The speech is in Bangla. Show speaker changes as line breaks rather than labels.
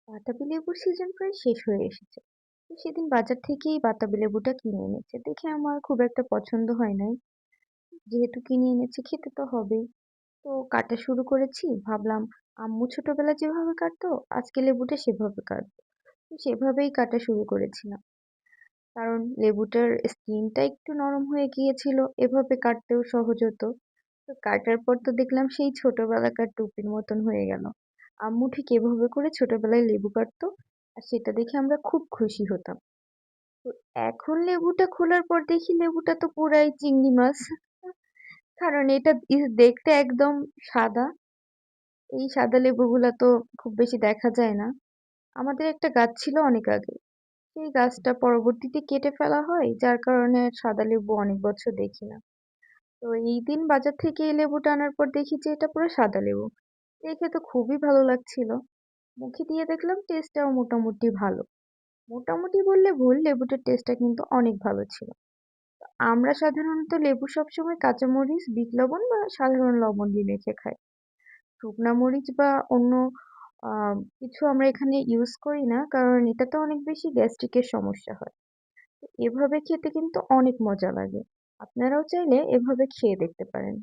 বাতাবি লেবুর সিজন প্রায় শেষ হয়ে এসেছে। তো সেদিন বাজার থেকেই বাতাবি লেবুটা কিনে এনেছে দেখে আমার খুব একটা পছন্দ হয় নাই। যেহেতু কিনে এনেছে খেতে তো হবেই। তো কাটা শুরু করেছি, ভাবলাম আম্মু ছোটবেলায় যেভাবে কাটতো আজকে লেবুটা সেভাবে কাটবো। তো সেভাবেই কাটা শুরু করেছিলাম, কারণ লেবুটার স্কিনটা একটু নরম হয়ে গিয়েছিল, এভাবে কাটতেও সহজ হতো। তো কাটার পর তো দেখলাম সেই ছোটবেলাকার টুপির মতন হয়ে গেল। আম্মু ঠিক এভাবে করে ছোটবেলায় লেবু কাটতো, আর সেটা দেখে আমরা খুব খুশি হতাম। তো এখন লেবুটা খোলার পর দেখি লেবুটা তো পুরাই চিংড়ি মাছ। কারণ এটা দেখতে একদম সাদা। এই সাদা লেবুগুলা তো খুব বেশি দেখা যায় না। আমাদের একটা গাছ ছিল অনেক আগে, সেই গাছটা পরবর্তীতে কেটে ফেলা হয়, যার কারণে সাদা লেবু অনেক বছর দেখি না। তো এই দিন বাজার থেকে এই লেবুটা আনার পর দেখি যে এটা পুরো সাদা লেবু। দেখে তো খুবই ভালো লাগছিল। মুখে দিয়ে দেখলাম টেস্টটাও মোটামুটি ভালো। মোটামুটি বললে ভুল, লেবুটার টেস্টটা কিন্তু অনেক ভালো ছিল। আমরা সাধারণত লেবু সবসময় কাঁচামরিচ, বিট লবণ বা সাধারণ লবণ দিয়ে মেখে খাই। শুকনা মরিচ বা অন্য কিছু আমরা এখানে ইউজ করি না, কারণ এটাতে অনেক বেশি গ্যাস্ট্রিকের সমস্যা হয়। তো এভাবে খেতে কিন্তু অনেক মজা লাগে। আপনারাও চাইলে এভাবে খেয়ে দেখতে পারেন।